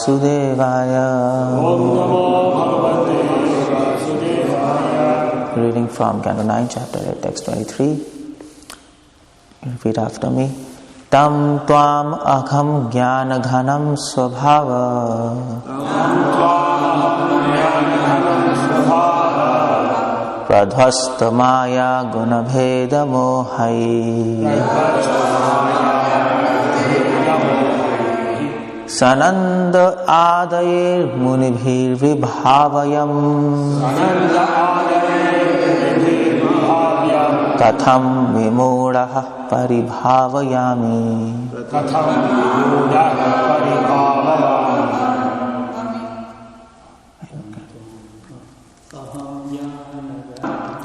Vasudevaya. Om Namo Bhagavate Vasudevaya. Reading from Canto 9, Chapter 8, Text 23. Repeat after me. Tam Tvam Akham Jnana Ghanam Swabhava. Pradhasta Maya Gunabheda Mohai. Sananda Adayir Munibhir Vibhavayam. Tatham Vimuraha Paribhavayami.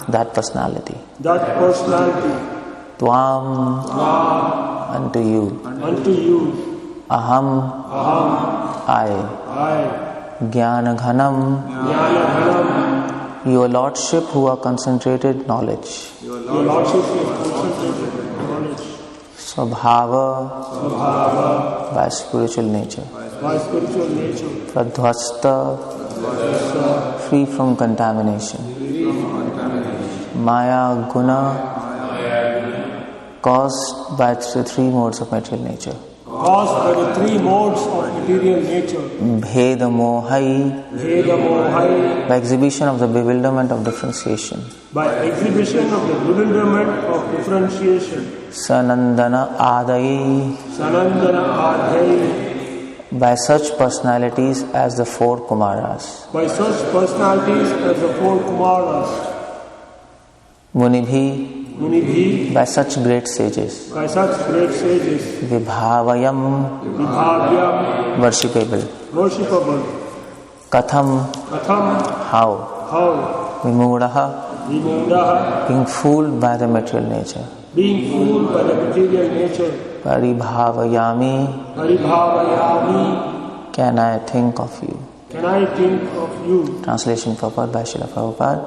That personality. Tvam, unto you. Aham, I. Jnana Ghanam, your Lordship who are concentrated knowledge. Swabhava, by spiritual nature. Pradhvasta, free from contamination. Maya Guna, caused by the three modes of material nature. Bheda Mohai, by exhibition of the bewilderment of differentiation. Sanandana Adayi, by such personalities as the four Kumaras. Munibhi, by such great sages. Vibhavayam, worshipable. Katham, how. Vimuraha, being fooled by the material nature. Paribhavayami, can I think of you? Translation purport by Srila Prabhupada.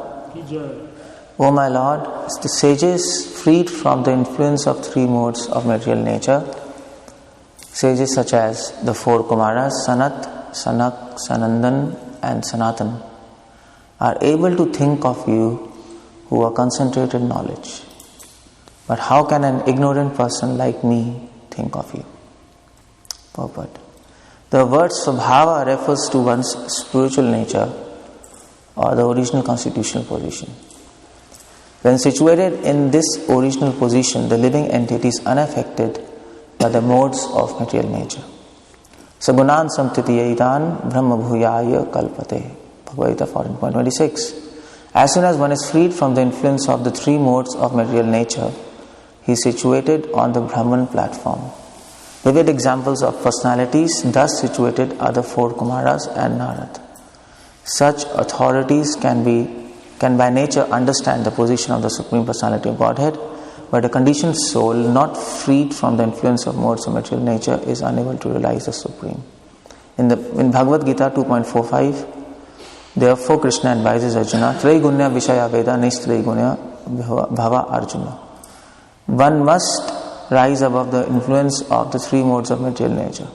O my Lord, the sages freed from the influence of three modes of material nature, sages such as the four Kumaras, Sanat, Sanak, Sanandan and Sanatan, are able to think of you who are concentrated knowledge. But how can an ignorant person like me think of you? Purport. The word Swabhava refers to one's spiritual nature or the original constitutional position. When situated in this original position, the living entity is unaffected by the modes of material nature. Sagunan samtitiyaitan brahma bhuyaya kalpate. Bhagavatam 14.26. As soon as one is freed from the influence of the three modes of material nature, he is situated on the Brahman platform. Vivid examples of personalities thus situated are the four Kumaras and Narad. Such authorities can by nature understand the position of the Supreme Personality of Godhead, but a conditioned soul not freed from the influence of modes of material nature is unable to realize the Supreme. In Bhagavad Gita 2.45, therefore Krishna advises Arjuna, Traigunya Vishaya Veda Nistraigunya Bhava Arjuna. One must rise above the influence of the three modes of material nature.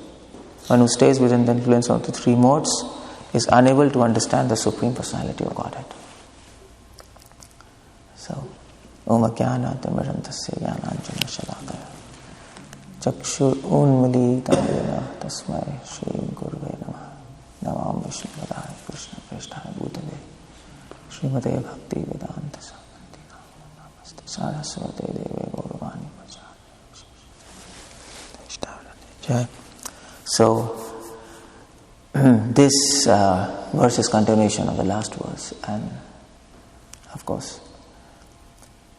One who stays within the influence of the three modes is unable to understand the Supreme Personality of Godhead. So, Om Jnana Timirantasya Jnananjana Shalakaya Chakshur Unmilitam Yena Tasmai Shri Guruve Namah Namam Vishnu Padaya Krishna Prestaya Bhutale Srimate Bhaktivedanta Swami Namaste Saraswate Deve Gauravani Pachari. So, this verse is continuation of the last verse, and of course,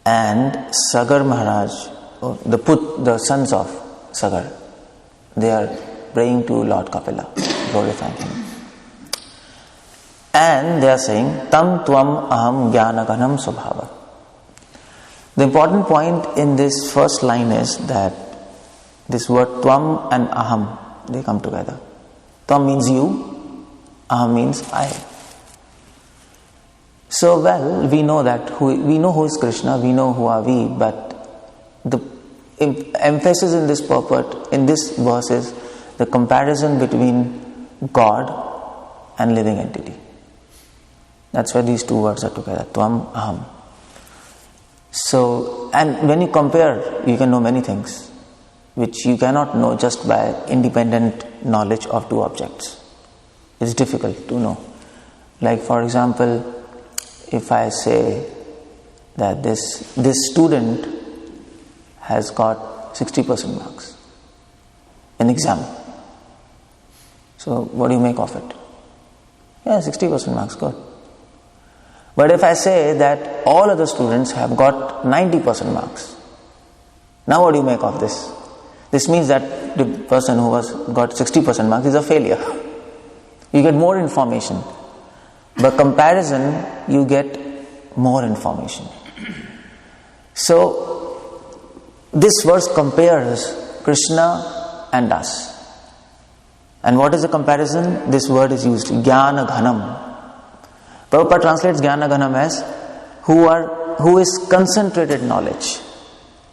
and Sagar Maharaj, the sons of Sagar, they are praying to Lord Kapila, glorifying him. And they are saying, Tam Tvam Aham Jnana Ghanam Swabhava. The important point in this first line is that this word Tvam and Aham, they come together. Tvam means you, Aham means I. So well, we know who is Krishna, we know who are we, but the emphasis in this purport, in this verse is the comparison between God and living entity. That's why these two words are together, Tvam, Aham. So, and when you compare, you can know many things, which you cannot know just by independent knowledge of two objects. It's difficult to know. Like for example, if I say that this student has got 60% marks in exam. So what do you make of it? Yeah, 60% marks, good. But if I say that all other students have got 90% marks, now what do you make of this? This means that the person who got 60% marks is a failure. You get more information. By comparison, you get more information. So, this verse compares Krishna and us. And what is the comparison? This word is used, Jnana Ghanam. Prabhupada translates Jnana Ghanam as who is concentrated knowledge.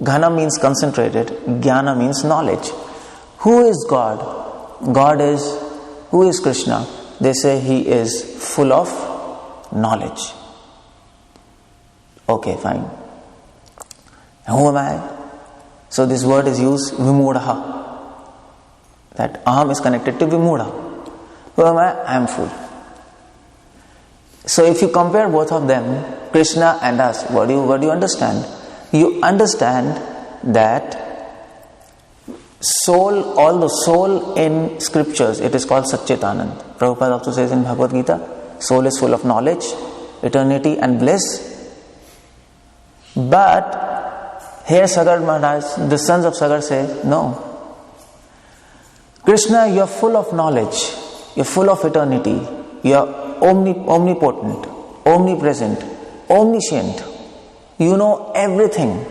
Ghana means concentrated, Jnana means knowledge. Who is God? God is, who is Krishna? They say he is full of knowledge. Okay, fine. Who am I? So this word is used, Vimudha. That Aham is connected to Vimudha. Who am I? I am full. So if you compare both of them, Krishna and us, what do you understand? You understand that soul, all the soul in scriptures, it is called Satchit Anand. Prabhupada also says in Bhagavad Gita, soul is full of knowledge, eternity and bliss. But here Sagar Maharaj, the sons of Sagar say, no. Krishna, you are full of knowledge, you are full of eternity, you are omnipotent, omnipresent, omniscient. You know everything.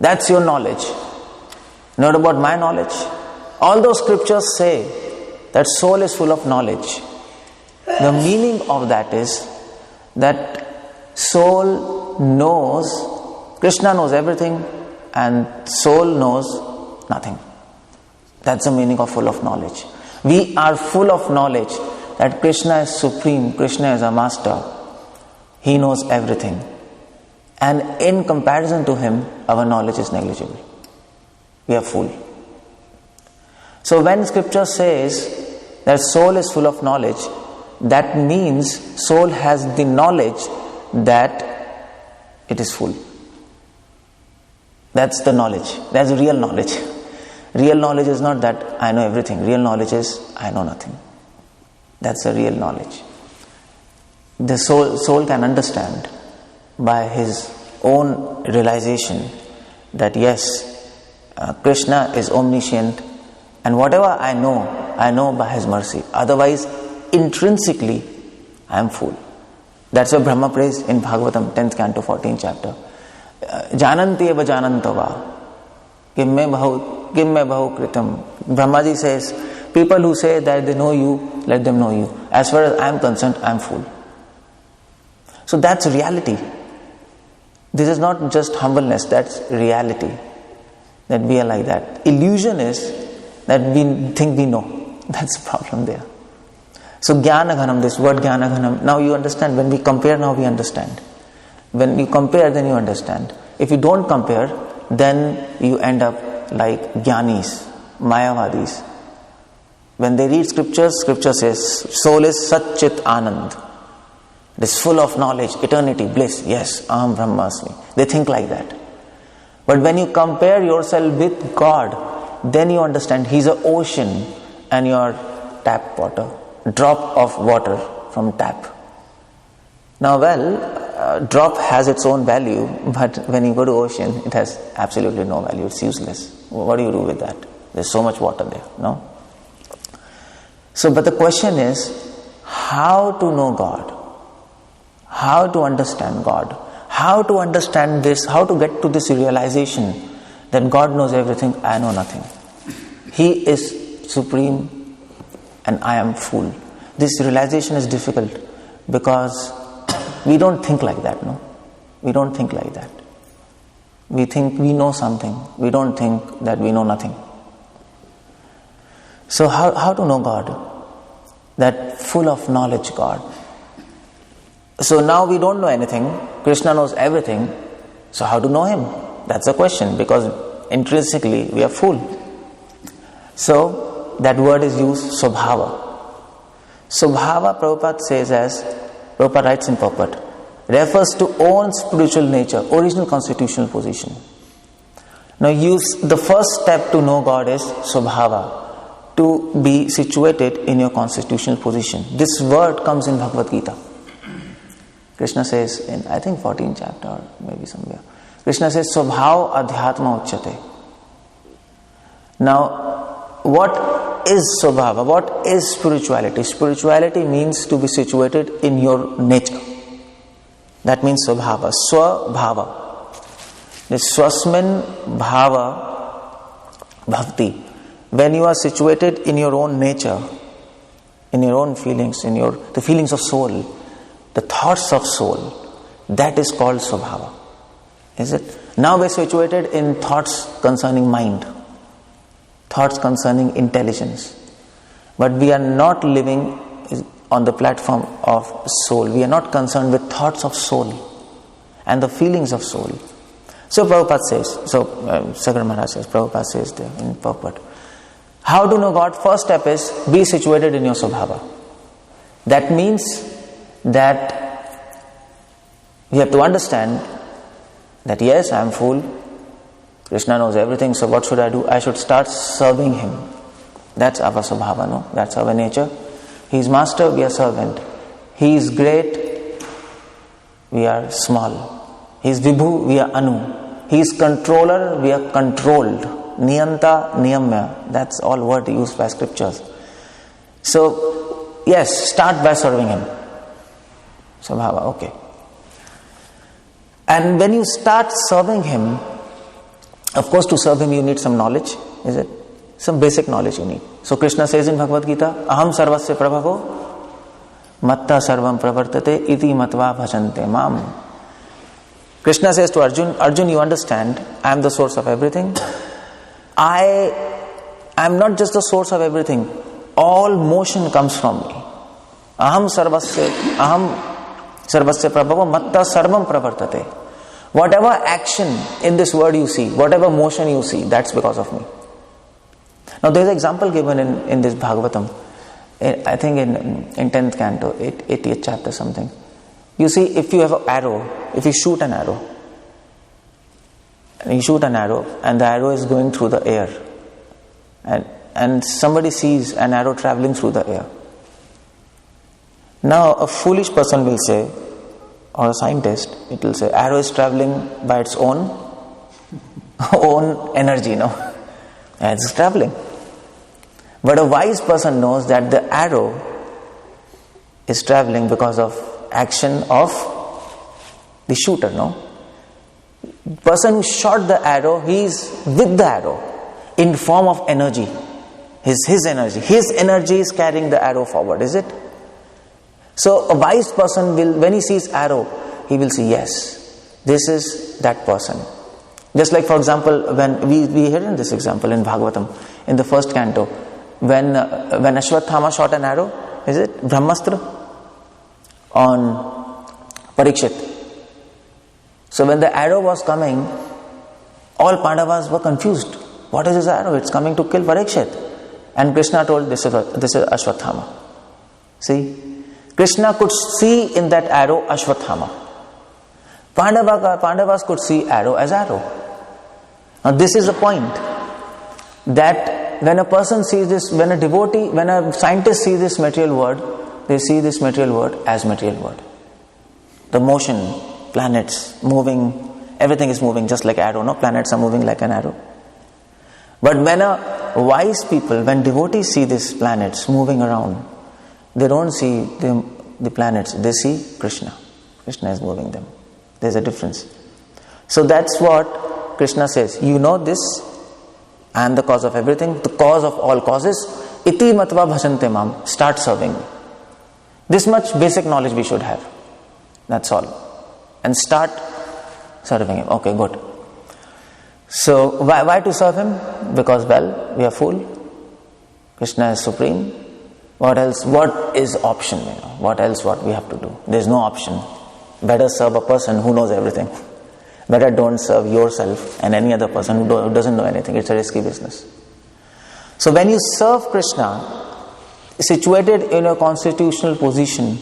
That's your knowledge. Not about my knowledge. All those scriptures say that soul is full of knowledge. The meaning of that is that soul knows, Krishna knows everything and soul knows nothing. That's the meaning of full of knowledge. We are full of knowledge that Krishna is supreme, Krishna is a master. He knows everything. And in comparison to him, our knowledge is negligible. We are full. So when scripture says that soul is full of knowledge, that means soul has the knowledge that it is full. That's the knowledge. That's real knowledge. Real knowledge is not that I know everything. Real knowledge is I know nothing. That's the real knowledge. The soul can understand by his own realization that yes, Krishna is omniscient and whatever I know by his mercy. Otherwise, intrinsically, I am full. That's what Brahma prays in Bhagavatam, 10th Canto, 14th chapter. Jananti eva janantava, kim me bahu kritam. Brahmaji says, people who say that they know you, let them know you. As far as I am concerned, I am full. So that's reality. This is not just humbleness, that's reality. That we are like that. Illusion is that we think we know. That's the problem there. So Jnana Ghanam, this word Jnana Ghanam, now you understand. When we compare, now we understand. When you compare, then you understand. If you don't compare, then you end up like Jnanis, Mayavadis. When they read scriptures, scripture says, soul is Satchit Anand. It is full of knowledge, eternity, bliss. Yes, Aham Brahmasmi. They think like that. But when you compare yourself with God, then you understand He's an ocean and you're tap water, drop of water from tap. Now, drop has its own value, but when you go to ocean, it has absolutely no value. It's useless. What do you do with that? There's so much water there, no? So, but the question is, how to know God? How to understand God? How to understand this? How to get to this realization that God knows everything, I know nothing. He is supreme and I am full. This realization is difficult because we don't think like that, no? We don't think like that. We think we know something. We don't think that we know nothing. So how to know God? that full of knowledge God. So now we don't know anything. Krishna knows everything. So how to know Him? That's the question, because intrinsically we are full. So that word is used, Swabhava. Swabhava, Prabhupada says, as Prabhupada writes in purport, refers to own spiritual nature, original constitutional position. Now the first step to know God is Swabhava, to be situated in your constitutional position. This word comes in Bhagavad Gita. Krishna says in, I think, 14th chapter or maybe somewhere, Krishna says, Swabhav adhyatma uchyate. Now, what is Swabhava? What is spirituality? Spirituality means to be situated in your nature. That means Swabhava. Swabhava. The Swasmin Bhava Bhakti. When you are situated in your own nature, in your own feelings, in the feelings of soul, the thoughts of soul, that is called Swabhava. Is it? Now we are situated in thoughts concerning mind, thoughts concerning intelligence. But we are not living on the platform of soul. We are not concerned with thoughts of soul and the feelings of soul. So Prabhupada says, Sagar Maharaj says, Prabhupada says there in purport, how to know God? First step is be situated in your Swabhava. That means that you have to understand that yes, I am full. Krishna knows everything, so what should I do? I should start serving Him. That's our Swabhava, no? That's our nature. He is master, we are servant. He is great, we are small. He is Vibhu, we are Anu. He is controller, we are controlled. Niyanta, Niyamya. That's all word used by scriptures. So, yes, start by serving Him. Swabhava, okay. And when you start serving Him, of course, to serve Him you need some knowledge, is it? Some basic knowledge you need. So Krishna says in Bhagavad Gita, Aham sarvasya prabhavo matta sarvam pravartate iti matva bhajante mam. Krishna says to Arjun, Arjun, you understand, I am the source of everything. I am not just the source of everything. All motion comes from me. Aham sarvasya prabhavo matta sarvam pravartate. Whatever action in this world you see, whatever motion you see, that's because of me. Now there is an example given in this Bhagavatam, I think in 10th Canto, 80th chapter something. You see, if you have an arrow, if you shoot an arrow, and the arrow is going through the air, and somebody sees an arrow traveling through the air. Now a foolish person will say, or a scientist, it will say, arrow is traveling by its own energy, no? And it's traveling. But a wise person knows that the arrow is traveling because of action of the shooter, no? Person who shot the arrow, he is with the arrow in form of energy. His energy. His energy is carrying the arrow forward, is it? So a wise person will, when he sees arrow, he will say, yes, this is that person. Just like, for example, when we heard in this example in Bhagavatam, in the first canto, when Ashwatthama shot an arrow, is it Brahmastra, on Parikshit. So when the arrow was coming, all Pandavas were confused. What is this arrow? It's coming to kill Parikshit. And Krishna told, this is Ashwatthama. See? Krishna could see in that arrow Ashwatthama. Pandavas could see arrow as arrow. Now this is the point, that when a person sees this, when a devotee, when a scientist sees this material world, they see this material world as material world. The motion, planets moving, everything is moving just like arrow, no? Planets are moving like an arrow. But when a wise people, when devotees see these planets moving around, they don't see the planets, they see Krishna. Krishna is moving them. There's a difference. So that's what Krishna says. You know this, I am the cause of everything, the cause of all causes. Iti matva bhajante mam. Start serving me. This much basic knowledge we should have. That's all. And start serving Him. Okay, good. So why to serve Him? Because, well, we are full. Krishna is supreme. What else? What is option? What else? What we have to do? There is no option. Better serve a person who knows everything. Better don't serve yourself and any other person who doesn't know anything. It's a risky business. So when you serve Krishna, situated in a constitutional position,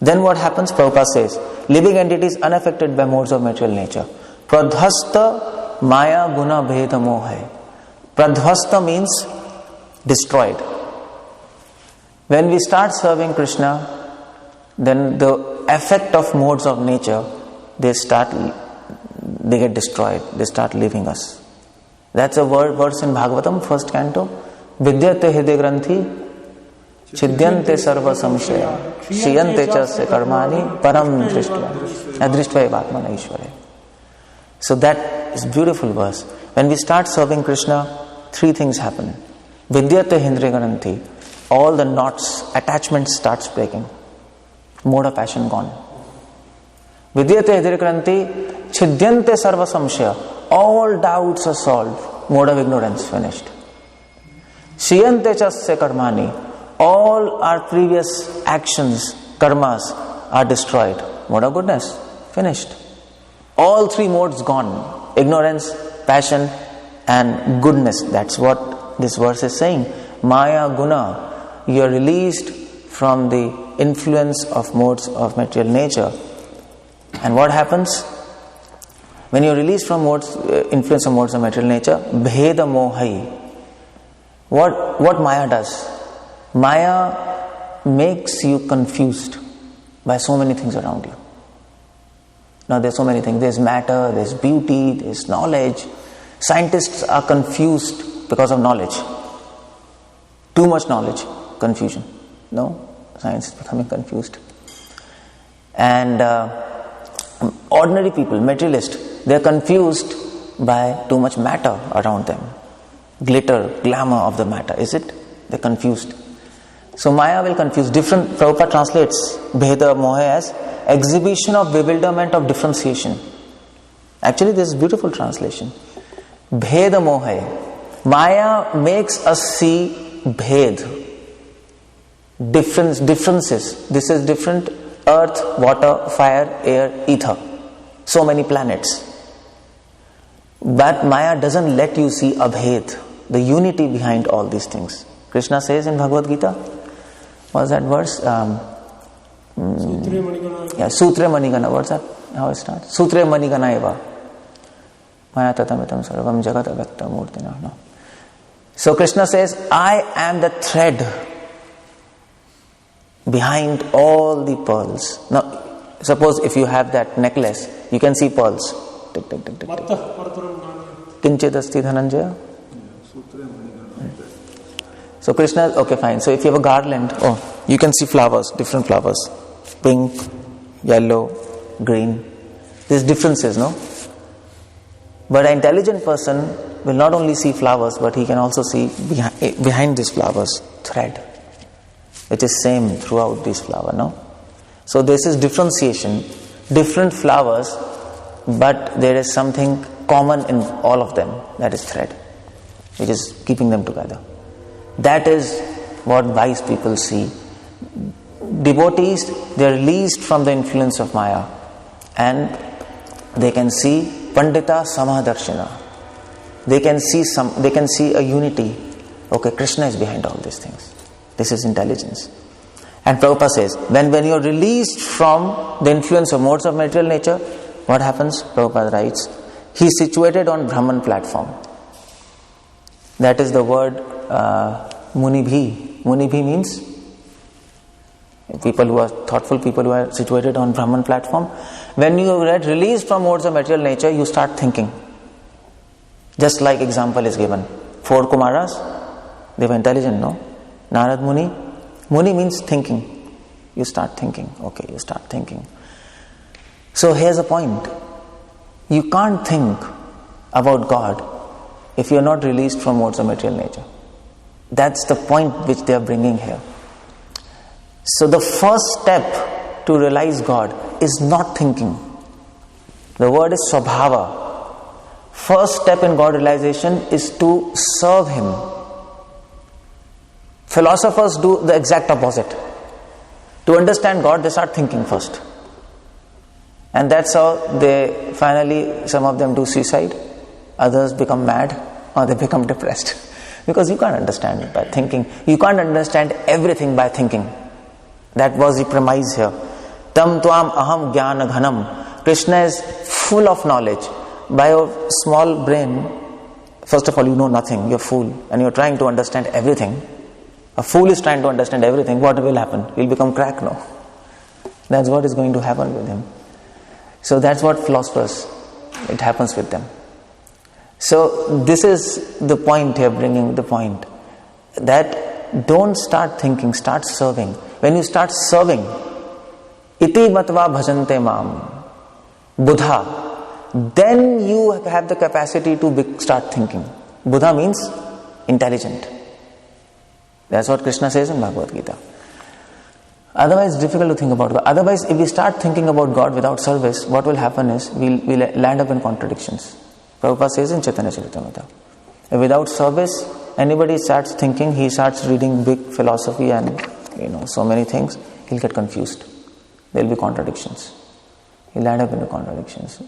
then what happens? Prabhupada says, living entities unaffected by modes of material nature. Pradhasta maya guna bheda moha. Pradhasta means destroyed. When we start serving Krishna, then the effect of modes of nature, they get destroyed. They start leaving us. That's a verse in Bhagavatam, first canto. Vidyate hide granthi chidyante sarva samshaya shiyante chasya karmani param drishtva adrishtva evatmana ishvare. So that is beautiful verse. When we start serving Krishna, three things happen. Vidyate hindre granthi. All the knots, attachments starts breaking. Mode of passion gone. Vidyate hindre granthi chidyante sarva samshaya. All doubts are solved. Mode of ignorance finished. Shiyante chasya karmani. All our previous actions, karmas, are destroyed. Mode of goodness finished. All three modes gone. Ignorance, passion, and goodness. That's what this verse is saying. Maya guna. You are released from the influence of modes of material nature. And what happens? When you are released from influence of modes of material nature, bheda mohai. What Maya does? Maya makes you confused by so many things around you. Now there's so many things. There's matter, there's beauty, there's knowledge. Scientists are confused because of knowledge. Too much knowledge, confusion. No, science is becoming confused. And ordinary people, materialists, they're confused by too much matter around them. Glitter, glamour of the matter, is it? They're confused. So Maya will confuse. Prabhupada translates Bheda Moha as exhibition of bewilderment of differentiation. Actually, this is beautiful translation. Bheda Moha. Maya makes us see Bhed. Differences. This is different. Earth, water, fire, air, ether. So many planets. But Maya doesn't let you see Abhed, the unity behind all these things. Krishna says in Bhagavad Gita, what's that verse? Sutre Manigana. What's that? How it starts? Sutre Manigana eva. Maya tatamitam sarvam jagat avakta murtina. No. So Krishna says, I am the thread behind all the pearls. Now, suppose if you have that necklace, you can see pearls. Tick, tick, tick, tick, tick. Kinchit asti dhananjaya. So Krishna, okay, fine. So if you have a garland, you can see flowers, different flowers. Pink, yellow, green. There's differences, no? But an intelligent person will not only see flowers, but he can also see behind these flowers, thread. It is same throughout these flowers, no? So this is differentiation. Different flowers, but there is something common in all of them. That is thread, which is keeping them together. That is what wise people see. Devotees, they are released from the influence of Maya, and they can see Pandita Samadarshina. They can see a unity. Okay, Krishna is behind all these things. This is intelligence. And Prabhupada says, when you are released from the influence of modes of material nature, what happens? Prabhupada writes, he is situated on Brahman platform. That is the word Munibhi. Munibhi means people who are thoughtful, people who are situated on Brahman platform. When you get released from modes of material nature, you start thinking. Just like example is given. 4 Kumaras, they were intelligent, no? Narad Muni. Muni means thinking. You start thinking. Okay, you start thinking. So here's a point. You can't think about God if you are not released from modes of material nature. That's the point which they are bringing here. So the first step to realize God is not thinking. The word is Swabhava. First step in God realization is to serve Him. Philosophers do the exact opposite. To understand God, they start thinking first. And that's how they finally, some of them do suicide, others become mad, or they become depressed. Because you can't understand it by thinking. You can't understand everything by thinking. That was the premise here. Tam tvam aham jnana ghanam. Krishna is full of knowledge. By your small brain, first of all, you know nothing, you're a fool, and you're trying to understand everything. A fool is trying to understand everything. What will happen? He'll become crack now. That's what is going to happen with him. So that's what philosophers, it happens with them. So this is the point here, bringing the point that don't start thinking, start serving. When you start serving, iti matva bhajante mam, Buddha, then you have the capacity to start thinking. Buddha means intelligent. That's what Krishna says in Bhagavad Gita. Otherwise, it's difficult to think about God. Otherwise, if we start thinking about God without service, what will happen is we'll land up in contradictions. Prabhupada says in Chaitanya Charitamrita, without service, anybody starts thinking, he starts reading big philosophy and so many things, he'll get confused. There'll be contradictions. He'll land up into contradictions.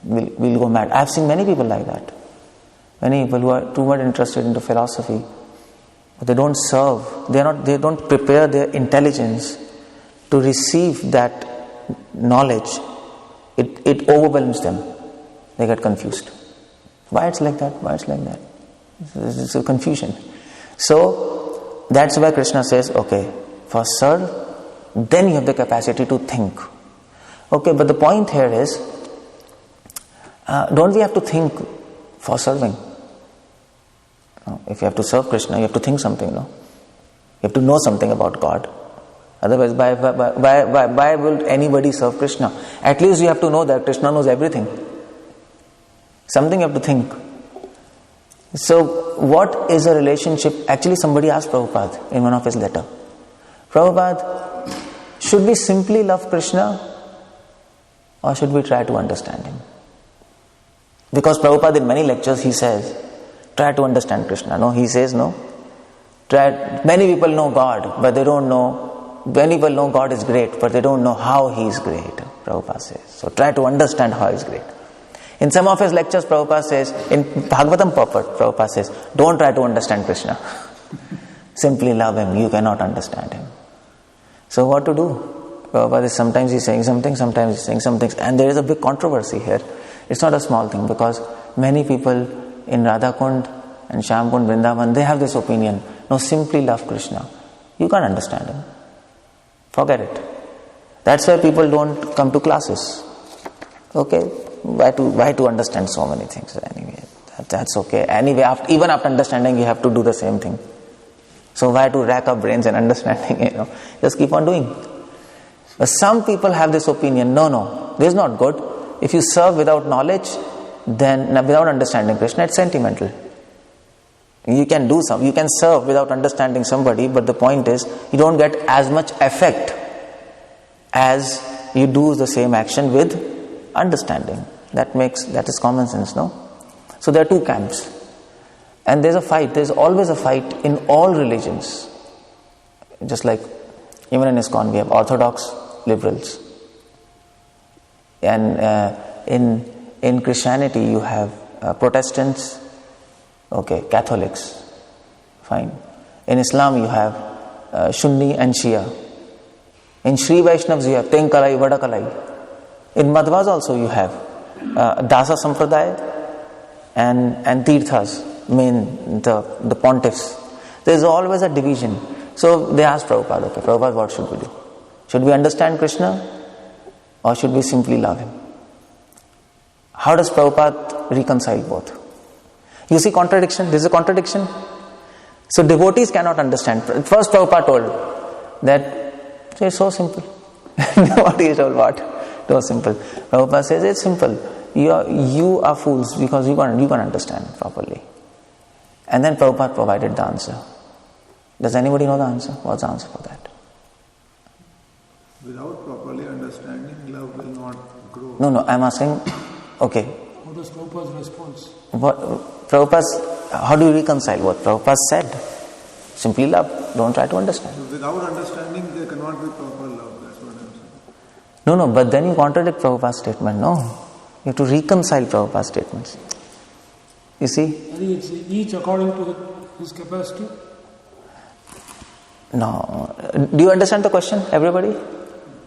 We'll go mad. I've seen many people like that. Many people who are too much interested into philosophy, but they don't serve. They don't prepare their intelligence to receive that knowledge. It overwhelms them. They get confused. Why it's like that? Why it's like that? It's a confusion. So that's why Krishna says, okay, first serve, then you have the capacity to think. Okay, but the point here is, don't we have to think for serving? No, if you have to serve Krishna, you have to think something, no? You have to know something about God. Otherwise, why will anybody serve Krishna? At least you have to know that Krishna knows everything. Something you have to think. So, what is a relationship? Actually, somebody asked Prabhupada in one of his letters, Prabhupada, should we simply love Krishna or should we try to understand Him? Because Prabhupada in many lectures he says, try to understand Krishna. No, he says no. Many people know God, but they don't know. Many people know God is great, but they don't know how He is great. Prabhupada says. So try to understand how He is great. In some of his lectures, Prabhupada says, in Bhagavatam purport, Prabhupada says, don't try to understand Krishna. Simply love Him. You cannot understand Him. So what to do? Prabhupada is sometimes he's saying something, sometimes he's saying something. And there is a big controversy here. It's not a small thing because many people in Radhakund and Shyamkund, Vrindavan, they have this opinion. No, simply love Krishna. You can't understand Him. Forget it. That's why people don't come to classes. Okay? Why to understand so many things anyway? That's okay. Anyway, even after understanding, you have to do the same thing. So why to rack up brains and understanding? Just keep on doing. But some people have this opinion. No, this is not good. If you serve without knowledge, then without understanding Krishna, it's sentimental. You can serve without understanding somebody, but the point is, you don't get as much effect as you do the same action with understanding. That is common sense, no? So there are two camps. And there's a fight. There's always a fight in all religions. Just like even in ISKCON, we have orthodox liberals. And in Christianity, you have Protestants, okay, Catholics, fine. In Islam, you have Sunni and Shia. In Sri Vaishnavas, you have Tenkalai, Vadakalai. In Madhvas also you have Dasa Sampradaya and Tirthas, the pontiffs. There is always a division. So they asked Prabhupada, okay, Prabhupada, what should we do? Should we understand Krishna or should we simply love Him? How does Prabhupada reconcile both? You see contradiction? This is a contradiction. So devotees cannot understand. First Prabhupada told that it's so simple. Devotees told what? It was simple. Prabhupada says it's simple. You are fools because you can't understand properly. And then Prabhupada provided the answer. Does anybody know the answer? What's the answer for that? Without properly understanding, love will not grow. No, I'm asking, okay. What was Prabhupada's response? How do you reconcile what Prabhupada said? Simply love. Don't try to understand. So without understanding, there cannot be proper love. That's what I'm saying. No, but then you contradict Prabhupada's statement. No. You have to reconcile Prabhupada's statements. You see? It's each according to his capacity? No. Do you understand the question, everybody?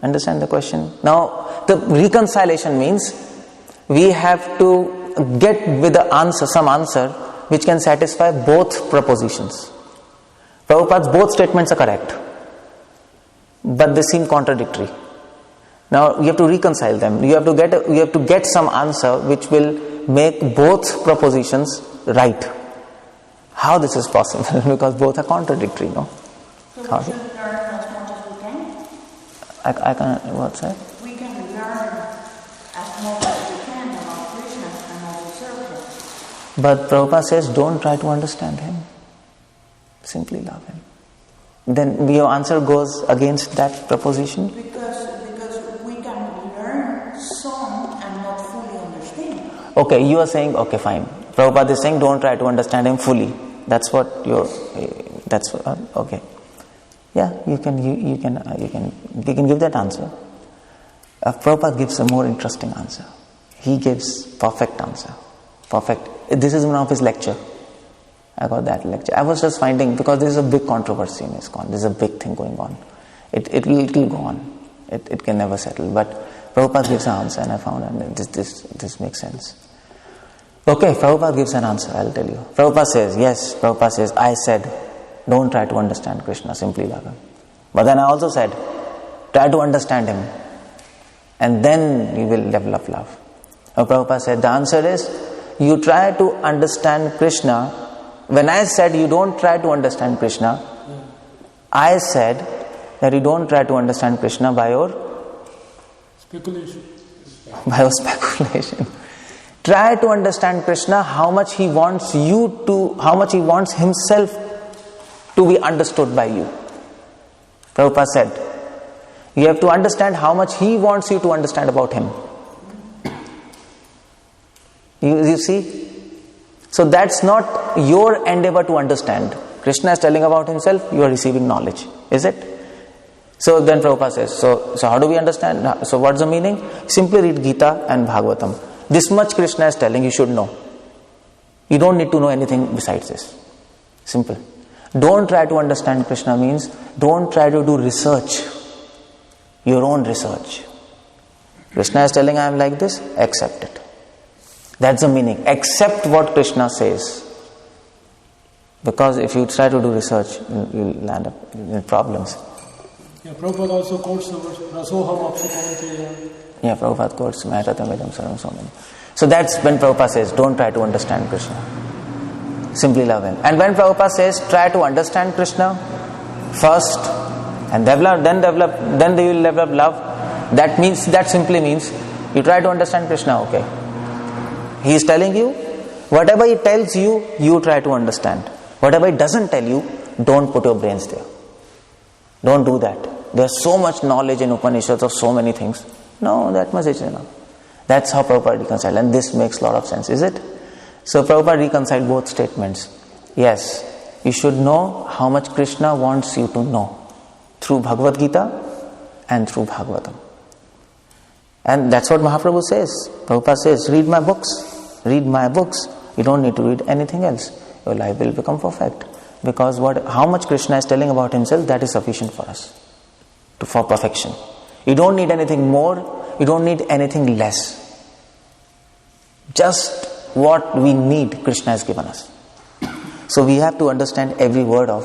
Understand the question? Now, the reconciliation means we have to get with the answer, some answer which can satisfy both propositions. Prabhupada's both statements are correct, but they seem contradictory. Now you have to reconcile them. You have to get some answer which will make both propositions right. How this is possible? Because both are contradictory, no? So we should learn as much as we can? I can, what's that? We can learn as much as we can about Krishna and how to serve him. But Prabhupada says, don't try to understand him. Simply love him. Then your answer goes against that proposition? Because we can learn some and not fully understand. Okay, you are saying, okay, fine. Prabhupada is saying, don't try to understand him fully. That's what okay. Yeah, you can give that answer. Prabhupada gives a more interesting answer. He gives perfect answer. Perfect. This is one of his lecture. I got that lecture. I was just finding, because there is a big controversy in ISKCON. There is a big thing going on. It will go on. It can never settle. But Prabhupada gives an answer, and I found this makes sense. Okay, Prabhupada gives an answer, I'll tell you. Prabhupada says, I said, don't try to understand Krishna, simply love him. But then I also said, try to understand him, and then you will develop love. Now Prabhupada said, the answer is, you try to understand Krishna. When I said you don't try to understand Krishna, I said that you don't try to understand Krishna by your speculation. Try to understand Krishna, how much he wants himself to be understood by you. Prabhupada said, you have to understand how much he wants you to understand about him. You see? So that's not your endeavor to understand. Krishna is telling about himself, you are receiving knowledge. Is it? So then Prabhupada says, so how do we understand? So what's the meaning? Simply read Gita and Bhagavatam. This much Krishna is telling, you should know. You don't need to know anything besides this. Simple. Don't try to understand Krishna means, don't try to do research. Your own research. Krishna is telling, I am like this, accept it. That's the meaning. Accept what Krishna says. Because if you try to do research, you'll land up in problems. Yeah, Prabhupada also quotes the verse, Rasoham Apsukavanteya. Yeah, Prabhupada quotes Maharatamedam Saram so many. So that's when Prabhupada says, don't try to understand Krishna. Simply love him. And when Prabhupada says, try to understand Krishna first, and then you will develop love, that simply means, you try to understand Krishna, okay. He is telling you, whatever he tells you, you try to understand. Whatever he doesn't tell you, don't put your brains there. Don't do that. There's so much knowledge in Upanishads of so many things. No, that much is enough. That's how Prabhupada reconciled, and this makes a lot of sense, is it? So Prabhupada reconciled both statements. Yes, you should know how much Krishna wants you to know through Bhagavad Gita and through Bhagavatam. And that's what Mahaprabhu says. Prabhupada says, read my books. Read my books. You don't need to read anything else. Your life will become perfect. Because how much Krishna is telling about himself, that is sufficient for us. For perfection. You don't need anything more. You don't need anything less. Just what we need, Krishna has given us. So we have to understand every word of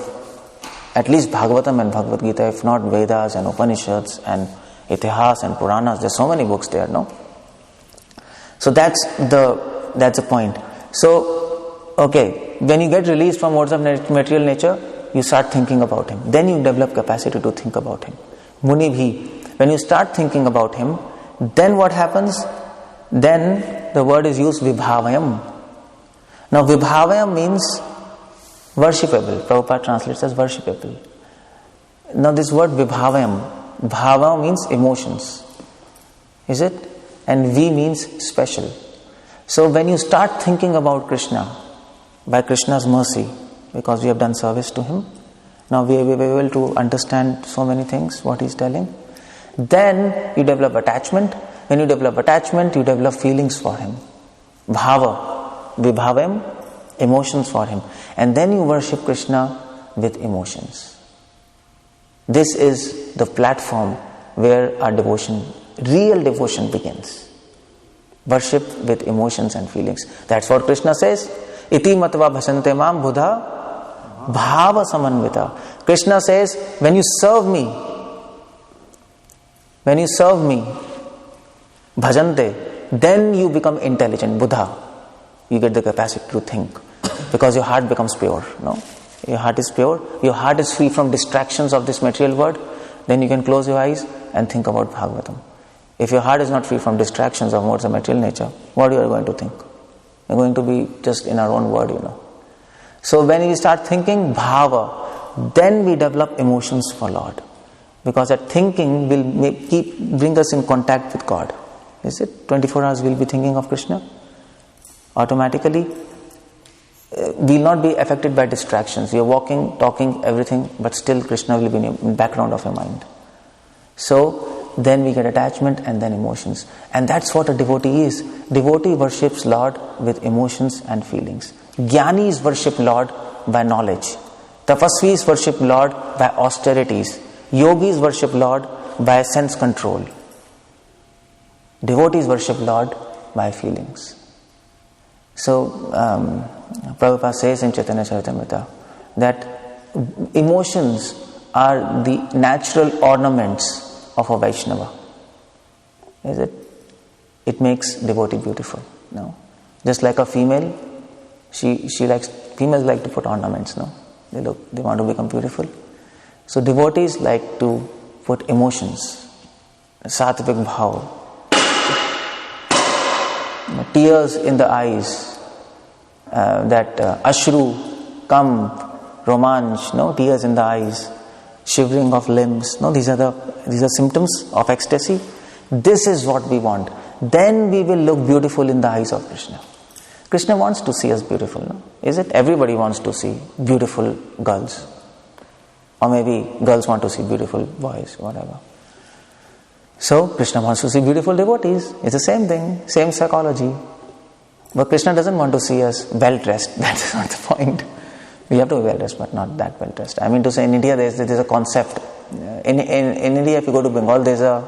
at least Bhagavatam and Bhagavad Gita, if not Vedas and Upanishads and Itihas and Puranas. There's so many books there, no? So that's the point. So, okay, when you get released from modes of material nature, you start thinking about him. Then you develop capacity to think about him. Muni bhi. When you start thinking about him, then what happens? Then the word is used vibhavayam. Now vibhavayam means worshipable. Prabhupada translates as worshipable. Now this word vibhavayam, bhava means emotions. Is it? And V means special. So when you start thinking about Krishna, by Krishna's mercy, because we have done service to him, Now we will be able to understand so many things, what he's telling. Then you develop attachment. When you develop attachment, you develop feelings for him. Bhava, vibhavem, emotions for him. And then you worship Krishna with emotions. This is the platform where our devotion, real devotion begins. Worship with emotions and feelings. That's what Krishna says. Iti matva bhasante mam buddha bhava samanvita. Krishna says, when you serve me, bhajante, then you become intelligent, Buddha. You get the capacity to think. Because your heart becomes pure. No? Your heart is pure. Your heart is free from distractions of this material world. Then you can close your eyes and think about Bhagavatam. If your heart is not free from distractions of modes of material nature, what you are going to think? You're going to be just in our own world, So when we start thinking bhava, then we develop emotions for Lord. Because that thinking will bring us in contact with God. Is it? 24 hours we'll be thinking of Krishna. Automatically, we'll not be affected by distractions. You're walking, talking, everything, but still Krishna will be in the background of your mind. So, then we get attachment and then emotions. And that's what a devotee is. Devotee worships Lord with emotions and feelings. Jnanis worship Lord by knowledge. Tapasvis worship Lord by austerities. Yogis worship Lord by sense control. Devotees worship Lord by feelings. So, Prabhupada says in Chaitanya Charitamrita that emotions are the natural ornaments of a Vaishnava. Is it? It makes devotee beautiful. No? Just like a female, females like to put ornaments, no? They want to become beautiful. So devotees like to put emotions, satvik bhav, tears in the eyes, that ashru, kam, romanch, tears in the eyes, shivering of limbs. These are symptoms of ecstasy. This is what we want. Then we will look beautiful in the eyes of Krishna. Krishna wants to see us beautiful, no? Is it? Everybody wants to see beautiful girls. Or maybe girls want to see beautiful boys, whatever. So, Krishna wants to see beautiful devotees. It's the same thing, same psychology. But Krishna doesn't want to see us well-dressed. That is not the point. We have to be well-dressed, but not that well-dressed. I mean to say, in India, there's a concept. In India, if you go to Bengal, there's a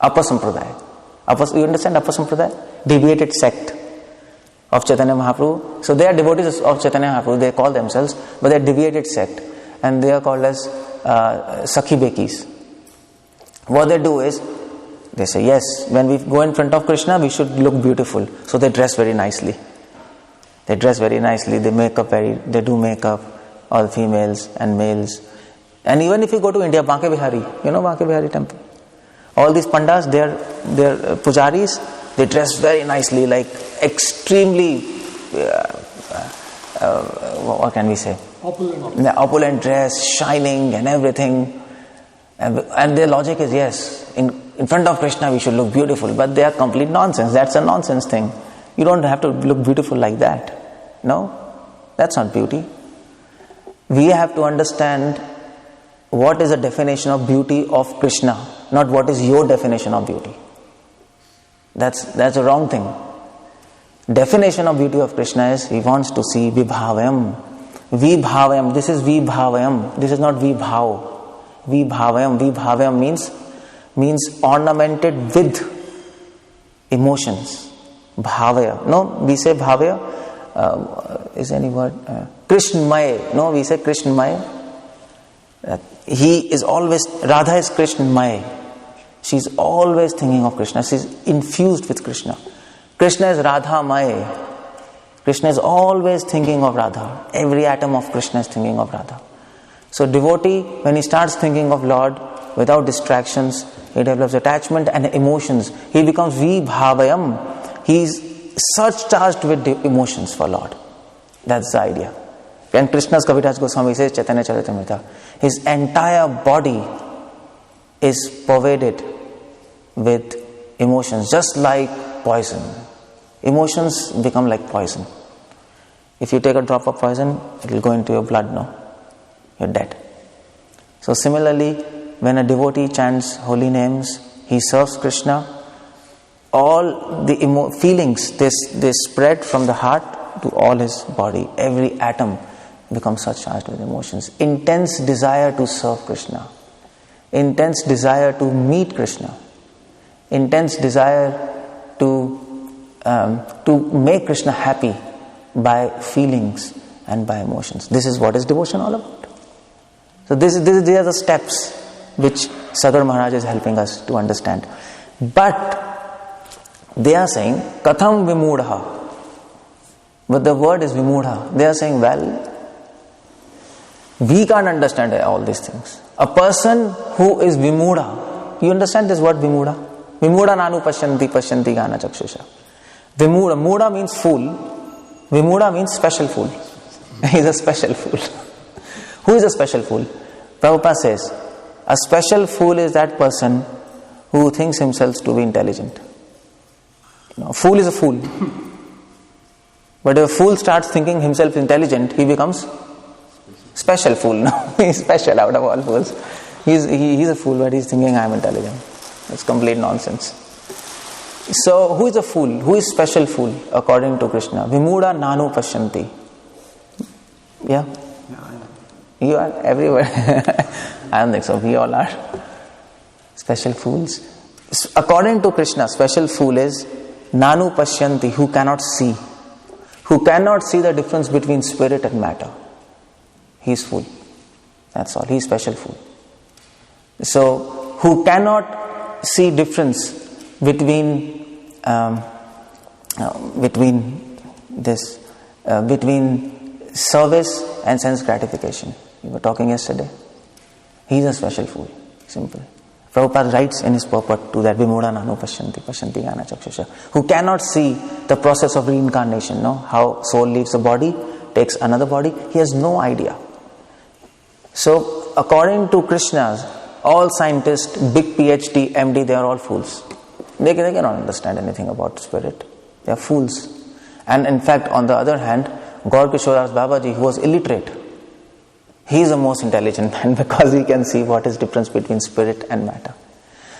Upper Sampradaya. You understand Upper Sampradaya? Deviated sect of Chaitanya Mahaprabhu. So they are devotees of Chaitanya Mahaprabhu. They call themselves, but they are deviated sect. And they are called as Sakhi Bekis. What they do is, they say, yes, when we go in front of Krishna, we should look beautiful. So they dress very nicely. They do makeup, all females and males. And even if you go to India, Banke Bihari, Banke Bihari temple. All these pandas, they are pujaris, they dress very nicely, like extremely, what can we say? Opulent dress, shining and everything. And their logic is, yes, in front of Krishna we should look beautiful. But they are complete nonsense. That's a nonsense thing. You don't have to look beautiful like that. No, that's not beauty. We have to understand what is the definition of beauty of Krishna, not what is your definition of beauty. That's a wrong thing. Definition of beauty of Krishna is he wants to see vibhavayam. Vibhavayam. This is vibhavayam. This is not vibhav. Vibhavayam. Vibhavayam means ornamented with emotions. Bhavaya. No, we say bhavaya. Is any word? Krishnamaya. No, we say Krishnamaya. He is always, Radha is Krishnamaya. She's always thinking of Krishna. She's infused with Krishna. Krishna is Radha Maya. Krishna is always thinking of Radha. Every atom of Krishna is thinking of Radha. So devotee, when he starts thinking of Lord without distractions, he develops attachment and emotions. He becomes vibhavayam. He is surcharged with emotions for Lord. That's the idea. And Krishna's Kaviraj Goswami says, Chaitanya Charitamrita, his entire body is pervaded with emotions, just like poison. Emotions become like poison. If you take a drop of poison, it will go into your blood, no? you're dead. So similarly, when a devotee chants holy names, he serves Krishna, all the feelings, they spread from the heart to all his body. Every atom becomes surcharged with emotions. Intense desire to serve Krishna. Intense desire to meet Krishna. Intense desire to make Krishna happy by feelings and by emotions. This is what is devotion all about. So these are the steps which Sagar Maharaj is helping us to understand. But they are saying, Katham Vimudha. But the word is Vimudha. They are saying, well, we can't understand all these things. A person who is Vimudha, you understand this word Vimudha? Vimudha nanu pasyanti gana chakshusha. Vimudha, Mudha means fool. Vimudha means special fool. He is a special fool. Who is a special fool? Prabhupada says, a special fool is that person who thinks himself to be intelligent. A fool is a fool. But if a fool starts thinking himself intelligent, he becomes special fool. No, he's special out of all fools. He's a fool, but he's thinking I am intelligent. It's complete nonsense. So, who is a fool? Who is special fool according to Krishna? Vimudha nanu pasyanti. Yeah? You are everywhere. I don't think so. We all are special fools. According to Krishna, special fool is nanu pasyanti, who cannot see. Who cannot see the difference between spirit and matter. He is fool. That's all. He is special fool. So, who cannot see difference between service and sense gratification. We were talking yesterday. He is a special fool. Simple. Prabhupada writes in his purport to that Vimudha nanu pasyanti gana chakshusha, who cannot see the process of reincarnation, no? How soul leaves the body, takes another body. He has no idea. So, according to Krishna, all scientists, big PhD, MD, they are all fools. They cannot understand anything about spirit. They are fools. And in fact, on the other hand, Gaur Kishoras Babaji, who was illiterate, he is the most intelligent man because he can see what is difference between spirit and matter.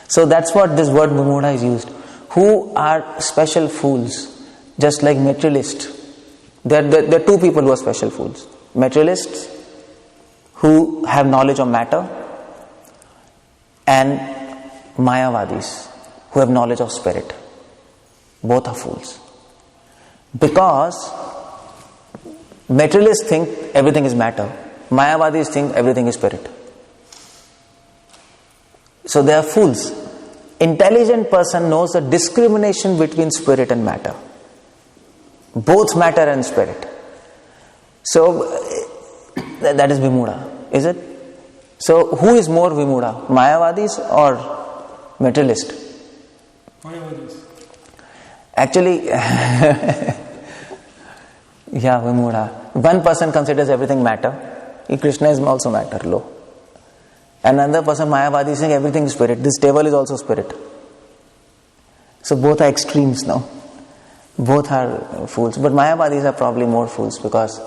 So that's what this word Vimudha is used. Who are special fools, just like materialists. There are two people who are special fools. Materialists, who have knowledge of matter, and Mayavadis, who have knowledge of spirit. Both are fools. Because materialists think everything is matter. Mayavadis think everything is spirit. So they are fools. Intelligent person knows the discrimination between spirit and matter. Both matter and spirit. So that is Vimudha, is it? So who is more Vimudha? Mayavadis or materialist? Mayavadis. Actually, yeah, Vimudha. One person considers everything matter. Krishna is also matter, low. Another person, Mayavadi, is saying everything is spirit. This table is also spirit. So both are extremes now. Both are fools. But Mayavadis are probably more fools because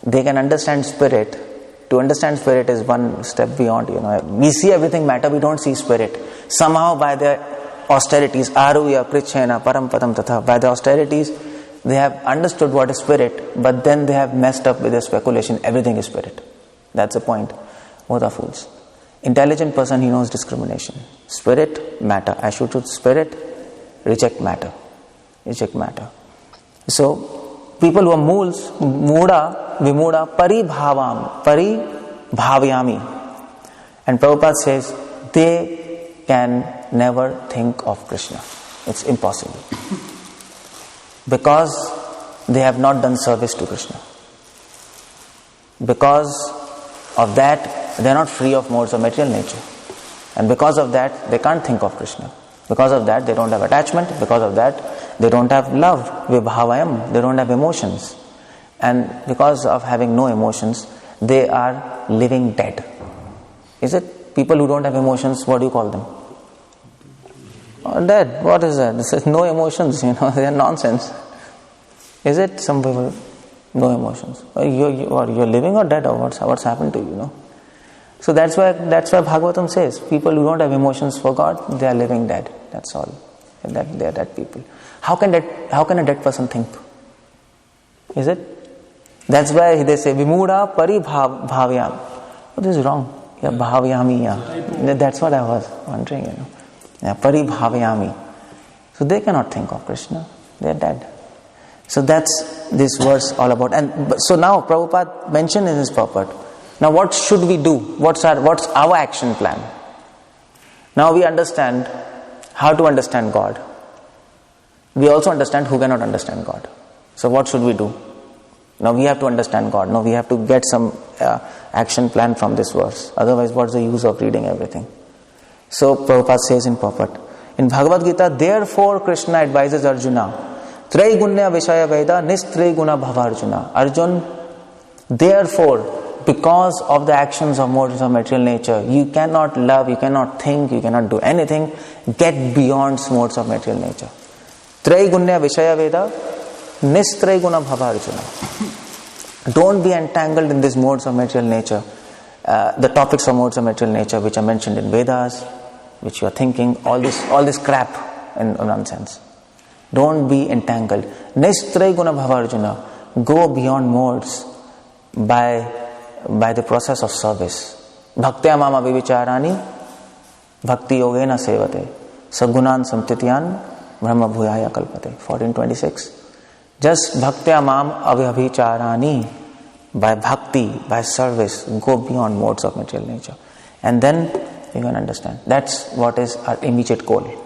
they can understand spirit. To understand spirit is one step beyond, We see everything matter, we don't see spirit. Somehow by their austerities, aruya, prichena, parampatam tatha, by the austerities, they have understood what is spirit, but then they have messed up with their speculation, everything is spirit. That's the point. Both are fools. Intelligent person, he knows discrimination. Spirit, matter. I should choose spirit, reject matter. Reject matter. So, people who are mools, Mudha, Vimudha, Paribhavyami. And Prabhupada says, they can never think of Krishna. It's impossible. Because they have not done service to Krishna. Because of that, they are not free of modes of material nature. And because of that, they can't think of Krishna. Because of that, they don't have attachment. Because of that, they don't have love, vibhavayam. They don't have emotions. And because of having no emotions, they are living dead. Is it? People who don't have emotions, what do you call them? Oh, dead. What is that? This is no emotions, they are nonsense. Is it? Some people, no emotions. You're living or dead, or what's happened to you, So that's why Bhagavatam says, people who don't have emotions for God, they are living dead. That's all. They are dead people. How can a dead person think? Is it? That's why they say, Vimudha paribhavyam. Oh, this is wrong. Yeah, bhavyami. Yeah. That's what I was wondering, Yeah, paribhavyami. So they cannot think of Krishna. They are dead. So that's this verse all about. And so now Prabhupada mentioned in his purport, now what should we do? What's our action plan? Now we understand how to understand God. We also understand who cannot understand God. So what should we do? Now we have to understand God. Now we have to get some action plan from this verse. Otherwise, what's the use of reading everything? So Prabhupada says in purport, in Bhagavad Gita, therefore Krishna advises Arjuna, Traigunya Vishaya Veda Nistraiguna Bhavarjuna. Arjun, therefore, because of the actions of modes of material nature, you cannot love, you cannot think, you cannot do anything. Get beyond modes of material nature. Traigunya Vishaya Veda Nistraiguna Bhavarjuna. Don't be entangled in these modes of material nature. The topics of modes of material nature which are mentioned in Vedas, which you are thinking, all this crap and nonsense. Don't be entangled. Nistraiguna Bhavarjuna. Go beyond modes by the process of service. Bhaktya mama vivicharani bhakti yogena sevate sagunan samtityan brahma bhuyaya kalpate. 1426. Just bhaktya mam avicharani, by bhakti, by service, go beyond modes of material nature. And then you can understand. That's what is our immediate goal.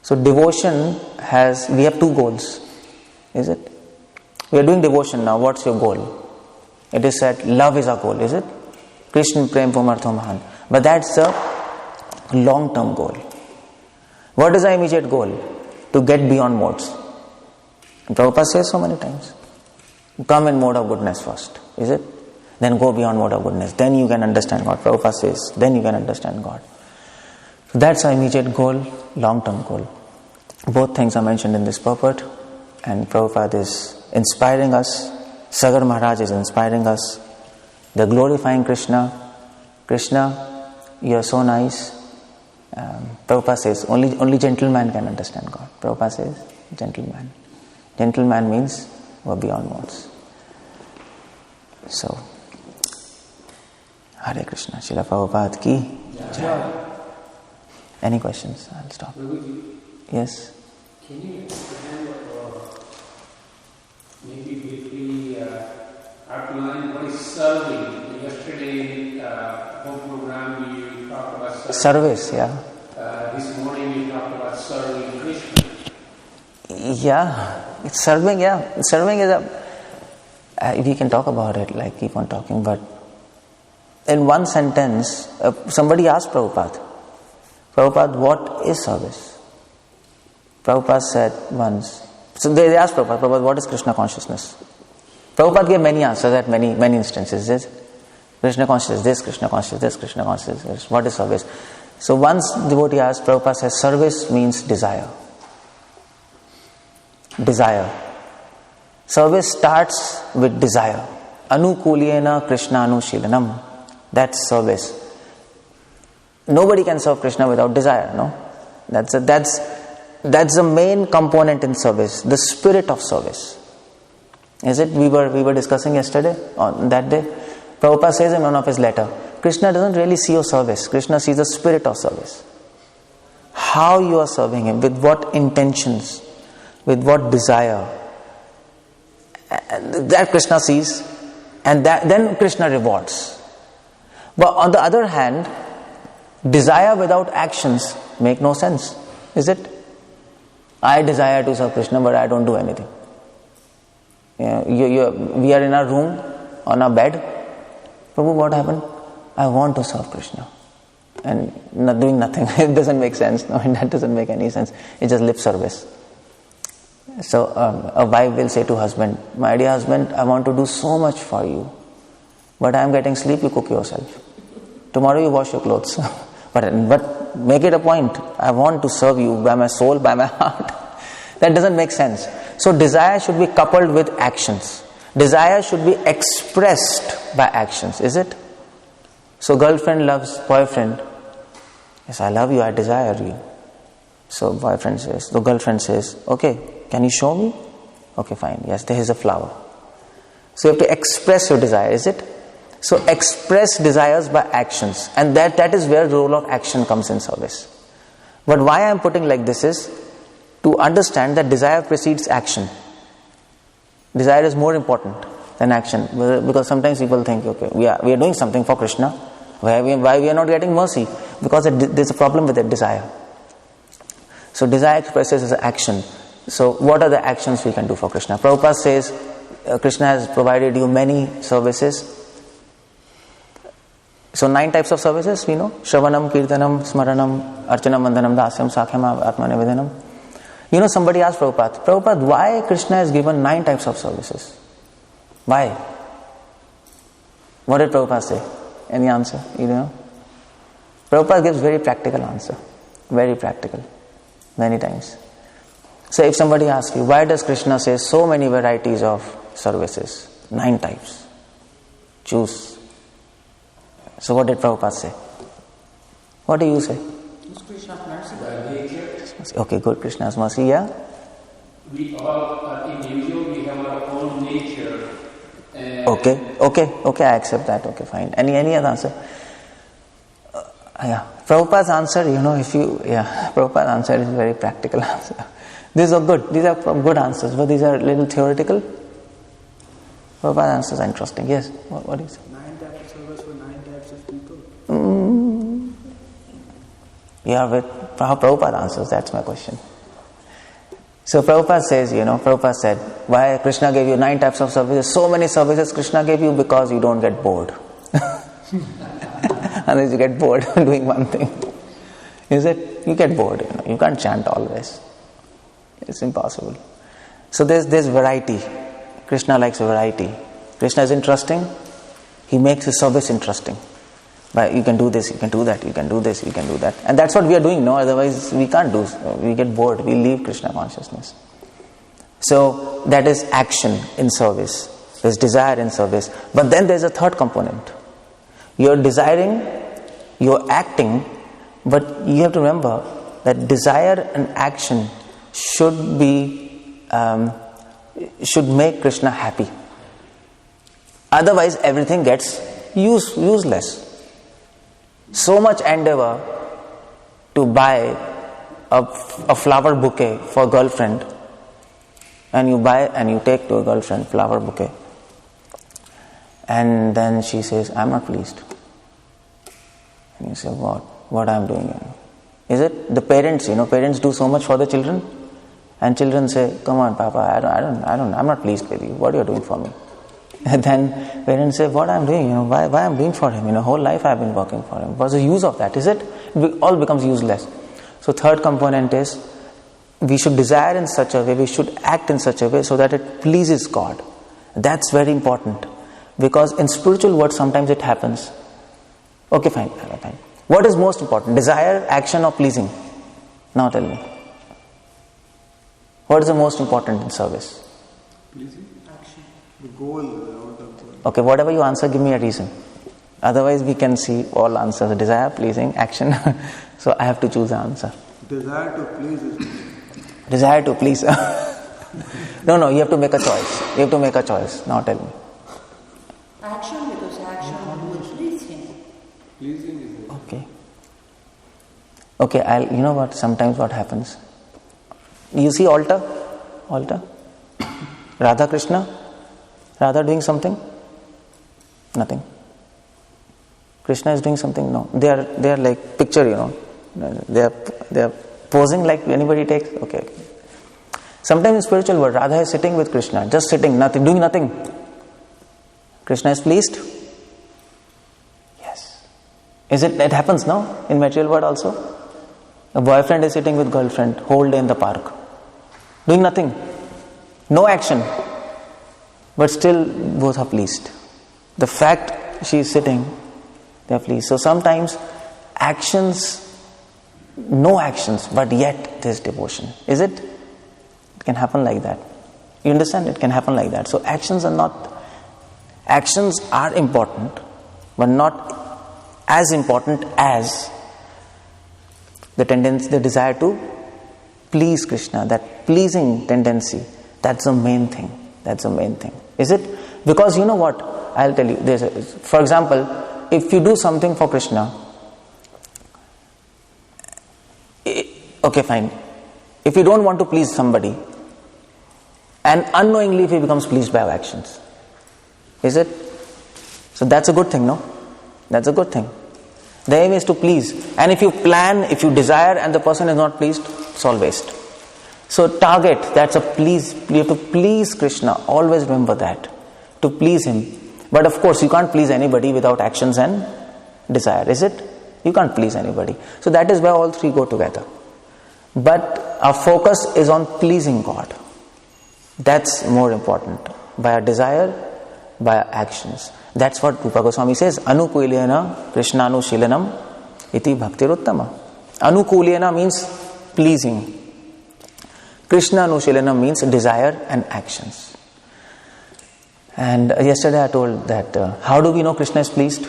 So devotion we have two goals. Is it? We are doing devotion now. What's your goal? It is said, love is our goal, is it? Krishna prem pumartho mahan. But that's the long-term goal. What is our immediate goal? To get beyond modes. And Prabhupada says so many times. Come in mode of goodness first, is it? Then go beyond mode of goodness. Then you can understand God. Prabhupada says, then you can understand God. So that's our immediate goal, long-term goal. Both things are mentioned in this purport. And Prabhupada is inspiring us. Sagar Maharaj is inspiring us. They're glorifying Krishna. Krishna, you are so nice. Prabhupada says, only gentleman can understand God. Prabhupada says, gentleman. Gentleman means we're beyond modes. So, Hare Krishna. Srila Prabhupada ki Jai. Any questions? I'll stop. Yes? Can you expand maybe briefly outline what is serving? Yesterday, whole program you talked about service, yeah. This morning you talked about serving Krishna. Yeah, it's serving, yeah. Serving is we can talk about it, like keep on talking, but in one sentence, somebody asked Prabhupada, what is service? Prabhupada said once, so they asked Prabhupada, what is Krishna Consciousness? Prabhupada gave many answers at many instances. This Krishna Consciousness, this Krishna Consciousness, this Krishna Consciousness, what is service? So once devotee asked, Prabhupada says, service means desire. Desire. Service starts with desire. Anukulena Krishna Anushilanam. That's service. Nobody can serve Krishna without desire, no? That's the main component in service, the spirit of service. Is it? We were discussing yesterday, on that day. Prabhupada says in one of his letters, Krishna doesn't really see your service. Krishna sees the spirit of service. How you are serving Him, with what intentions, with what desire. That Krishna sees, and then Krishna rewards. But on the other hand, desire without actions make no sense. Is it? I desire to serve Krishna, but I don't do anything. We are in our room, on our bed. Prabhu, what happened? I want to serve Krishna. And not doing nothing. It doesn't make sense. No, that doesn't make any sense. It's just lip service. So a wife will say to husband, my dear husband, I want to do so much for you, but I am getting sleep, you cook yourself. Tomorrow you wash your clothes. But make it a point. I want to serve you by my soul, by my heart. That doesn't make sense. So desire should be coupled with actions. Desire should be expressed by actions, is it? So girlfriend loves boyfriend. Yes, I love you, I desire you. So the girlfriend says, okay, can you show me? Okay, fine. Yes, there is a flower. So you have to express your desire, is it? So express desires by actions. And that is where the role of action comes in service. But why I am putting like this is to understand that desire precedes action. Desire is more important than action. Because sometimes people think, okay, we are doing something for Krishna. Why we are not getting mercy? Because there's a problem with that desire. So desire expresses as action. So what are the actions we can do for Krishna? Prabhupada says, Krishna has provided you many services. So 9 types of services we know. Shravanam, Kirtanam, Smaranam, Archanam, Vandanam, Dasyam, Sakhyam, Atmanivedanam. Somebody asked Prabhupada, why Krishna has given 9 types of services? Why? What did Prabhupada say? Any answer? Prabhupada gives very practical answer. Very practical. Many times. So if somebody asks you, why does Krishna say so many varieties of services? 9 types. Choose. So what did Prabhupada say? What do you say? Krishna's mercy. Okay, good. Krishna's mercy, yeah? We all are individual, we have our own nature. Okay, I accept that. Okay, fine. Any other answer? Prabhupada's answer, Prabhupada's answer is a very practical answer. These are good. These are good answers, but these are a little theoretical. Prabhupada's answers are interesting. Yes, what do you say? 9 types of service for 9 types of people. Yeah, with Prabhupada answers, that's my question. So Prabhupada says, Prabhupada said, why Krishna gave you 9 types of services? So many services Krishna gave you because you don't get bored. Unless you get bored doing one thing. Is it? You get bored, You can't chant always. It's impossible. So there's variety. Krishna likes variety. Krishna is interesting. He makes his service interesting. But you can do this, you can do that, you can do this, you can do that. And that's what we are doing, no? Otherwise we can't do. We get bored. We leave Krishna consciousness. So that is action in service. There's desire in service. But then there's a third component. You're desiring, you're acting, but you have to remember that desire and action should make Krishna happy. Otherwise everything gets useless. So much endeavor to buy a flower bouquet for a girlfriend, and you buy and you take to a girlfriend flower bouquet, and then she says, I'm not pleased. And you say, what I'm doing? Is it the parents? Parents do so much for the children, and children say, come on, Papa, I'm not pleased with you. What are you doing for me? And then parents say, what I'm doing, why I'm doing for him, whole life I've been working for him. What's the use of that? Is it? It all becomes useless. So third component is, we should desire in such a way, we should act in such a way so that it pleases God. That's very important. Because in spiritual world sometimes it happens. Okay, fine. What is most important? Desire, action, or pleasing? Now tell me. What is the most important in service? Pleasing? Action. The goal. Okay, whatever you answer, give me a reason. Otherwise we can see all answers. Desire, pleasing, action. So I have to choose the answer. Desire to please is... Desire to please. No, you have to make a choice. You have to make a choice. Now tell me. Action, because action will please him. Pleasing is... Okay, you know what, sometimes what happens? You see altar? Radha Krishna? Radha doing something? Nothing. Krishna is doing something? No. They are like picture, They are posing like anybody takes. Okay. Sometimes in spiritual world, Radha is sitting with Krishna, just sitting, nothing, doing nothing. Krishna is pleased? Yes. It happens now in material world also? A boyfriend is sitting with girlfriend whole day in the park, doing nothing, no action, but still both are pleased. The fact she is sitting, they are pleased. So sometimes no actions, but yet there is devotion. Is it? It can happen like that. You understand? It can happen like that. So actions are important, but not as important as the tendency, the desire to please Krishna, that pleasing tendency. That's the main thing. That's the main thing. Is it? Because you know what? I'll tell you. For example, if you do something for Krishna, okay, fine. If you don't want to please somebody, and unknowingly if he becomes pleased by our actions, is it? So that's a good thing, no? That's a good thing. The aim is to please. And if you plan, if you desire and the person is not pleased, it's all waste. So target, that's a please. You have to please Krishna. Always remember that. To please him. But of course, you can't please anybody without actions and desire, is it? You can't please anybody. So that is where all three go together. But our focus is on pleasing God. That's more important. By our desire, by our actions. That's what Rupa Goswami says. Anukulyena Krishnanushilanam iti bhaktiruttama. Anukulyena means pleasing. Krishnanushilanam means desire and actions. And yesterday I told that how do we know Krishna is pleased?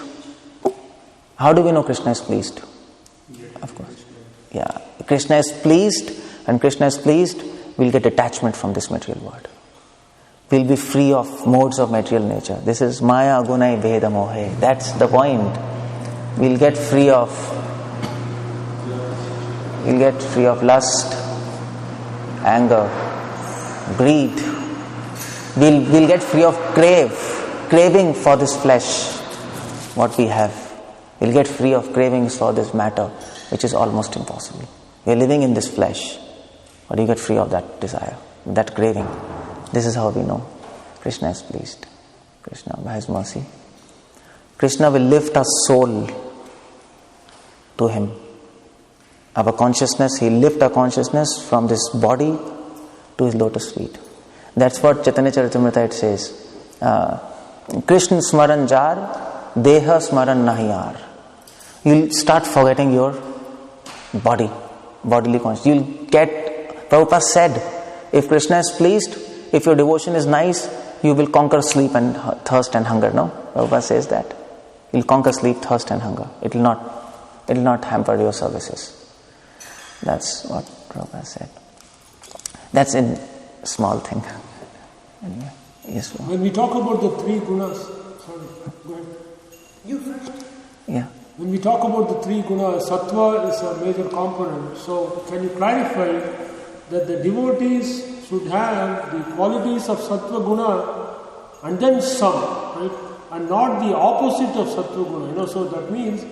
How do we know Krishna is pleased? Of course. Yeah. Krishna is pleased, and Krishna is pleased, we'll get detachment from this material world. We'll be free of modes of material nature. This is Maya Gunai Bheda Mohe. That's the point. We'll get free of lust, anger, greed. We'll get free of craving for this flesh, what we have. We'll get free of cravings for this matter, which is almost impossible. We're living in this flesh. But you get free of that desire, that craving. This is how we know Krishna is pleased. Krishna, by His mercy. Krishna will lift our soul to Him. Our consciousness, He'll lift our consciousness from this body to His lotus feet. That's what Chaitanya Charitamrita says. Krishna smaran jar, deha smaran nahi aar. You'll start forgetting your bodily consciousness. You'll get, Prabhupada said, if Krishna is pleased, if your devotion is nice, you will conquer sleep and thirst and hunger. No? Prabhupada says that. You'll conquer sleep, thirst and hunger. It will not hamper your services. That's what Prabhupada said. That's a small thing. Anyway, yes. When we talk about the three gunas, sorry, go ahead. You first. Yeah. When we talk about the three gunas, sattva is a major component. So can you clarify that the devotees should have the qualities of sattva guna and then some, right? And not the opposite of sattva guna. So that means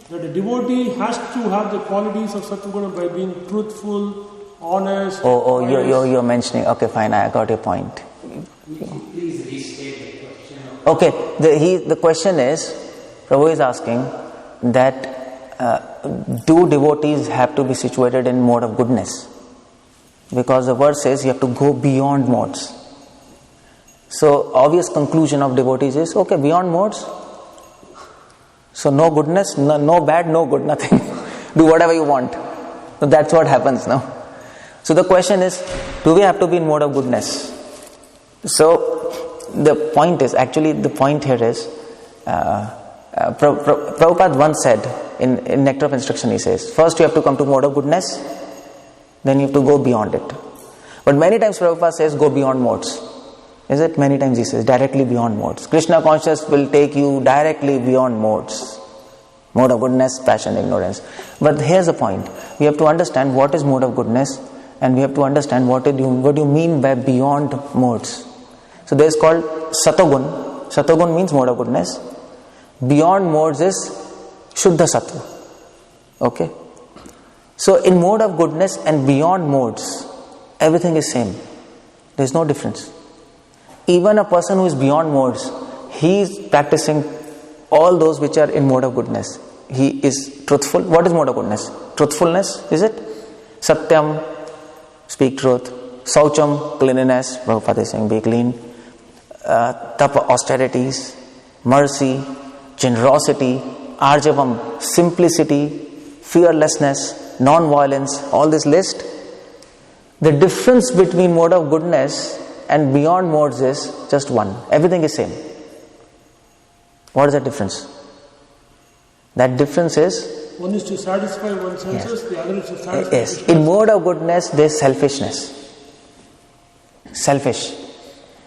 that a devotee has to have the qualities of sattva guna by being truthful, honest. You're mentioning. Okay, fine. I got your point. Please restate the question. Okay, the question is, Prabhu is asking that do devotees have to be situated in mode of goodness? Because the verse says you have to go beyond modes. So obvious conclusion of devotees is, okay, beyond modes. So no goodness, no bad, no good, nothing. Do whatever you want. So that's what happens now. So the question is, do we have to be in mode of goodness? So the point here is, Prabhupada once said in Nectar of Instruction, he says, first you have to come to mode of goodness, then you have to go beyond it. But many times Prabhupada says go beyond modes. Is it? Many times he says directly beyond modes. Krishna consciousness will take you directly beyond modes. Mode of goodness, passion, ignorance. But here's the point. We have to understand what is mode of goodness, and we have to understand what do you mean by beyond modes. So there is called Satogun. Satogun means mode of goodness. Beyond modes is Shuddha Sattva. Okay? So in mode of goodness and beyond modes, everything is same. There is no difference. Even a person who is beyond modes, he is practicing all those which are in mode of goodness. He is truthful. What is mode of goodness? Truthfulness, is it? Satyam, speak truth. Saucham, cleanliness. Prabhupada is saying be clean. Tapa, austerities. Mercy, generosity. Arjavam, simplicity. Fearlessness, non-violence. All this list. The difference between mode of goodness and beyond modes is just one. Everything is same. What is the difference? That difference is, one is to satisfy one's senses, the other is to satisfy yes. In mode of goodness, there is selfishness. Selfish.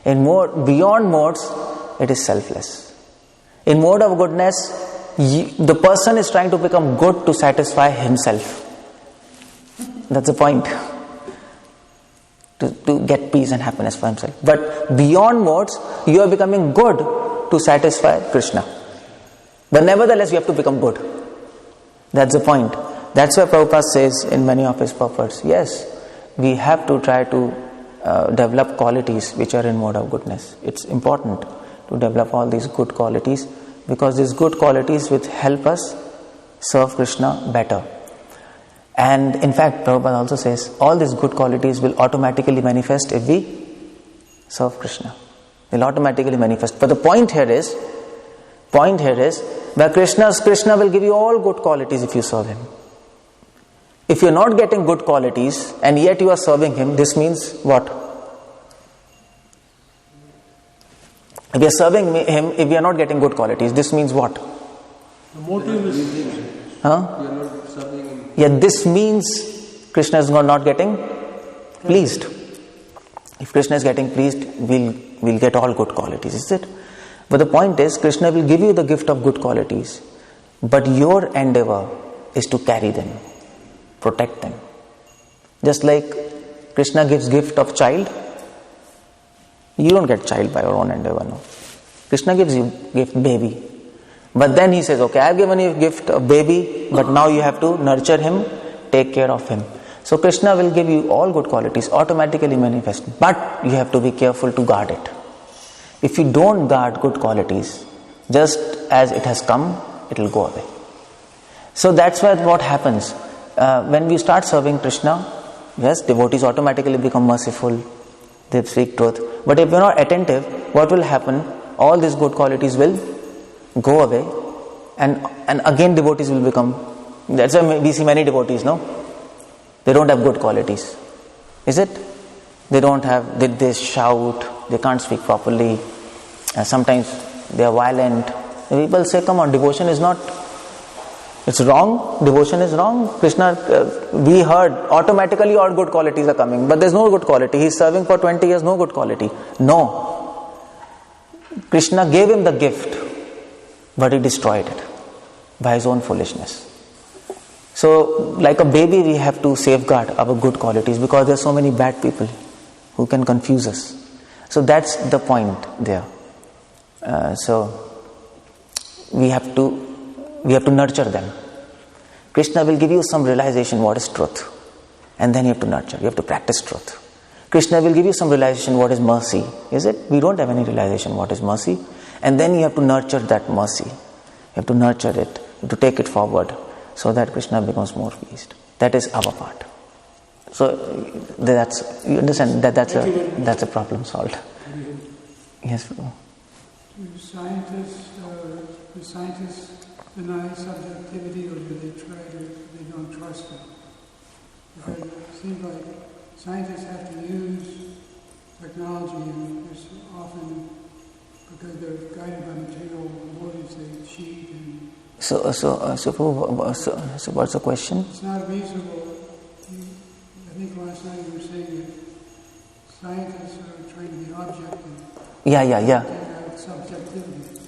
In mode, beyond modes, it is selfless. In mode of goodness, the person is trying to become good to satisfy himself. That's the point. To get peace and happiness for himself. But beyond modes, you are becoming good to satisfy Krishna. But nevertheless, you have to become good. That's the point. That's why Prabhupada says in many of his purports, yes, we have to try to develop qualities which are in mode of goodness. It's important to develop all these good qualities, because these good qualities will help us serve Krishna better. And in fact, Prabhupada also says, all these good qualities will automatically manifest if we serve Krishna. They'll automatically manifest. But the point here is, where Krishna will give you all good qualities if you serve Him. If you're not getting good qualities and yet you are serving Him, this means what? If we are serving Him, if we are not getting good qualities, this means what? The motive is... Yeah, this means Krishna is not getting pleased. If Krishna is getting pleased, we'll get all good qualities, is it? But the point is, Krishna will give you the gift of good qualities, but your endeavor is to carry them, protect them. Just like Krishna gives gift of child, you don't get child by your own endeavor, no. Krishna gives you gift baby. But then he says, okay, I have given you a gift of baby, but now you have to nurture him, take care of him. So Krishna will give you all good qualities, automatically manifest. But you have to be careful to guard it. If you don't guard good qualities, just as it has come, it will go away. So that's what happens. When we start serving Krishna, yes, devotees automatically become merciful, they speak truth. But if you're not attentive, what will happen? All these good qualities will go away, and again devotees will become... That's why we see many devotees, no? They don't have good qualities. Is it? They don't have... They shout, they can't speak properly, sometimes they are violent. People say, come on, devotion is not... It's wrong, devotion is wrong. Krishna, we heard, automatically all good qualities are coming, but there's no good quality. He's serving for 20 years, no good quality. No. Krishna gave him the gift, but he destroyed it by his own foolishness. So, like a baby, we have to safeguard our good qualities, because there are so many bad people who can confuse us. So that's the point there. So we have to nurture them. Krishna will give you some realization what is truth, and then you have to nurture. You have to practice truth. Krishna will give you some realization what is mercy. Is it? We don't have any realization what is mercy. And then you have to nurture that mercy. You have to nurture it. You have to take it forward so that Krishna becomes more pleased. That is our part. So that's, you understand, that's a problem solved. Yes. Do scientists deny subjectivity, or do they don't trust it? Because it seems like scientists have to use technology, and there's often, because they're guided by material motives, they cheat. So what's the question? It's not reasonable. I think last night you were saying that scientists are trying to be objective. Yeah. They have subjectivity.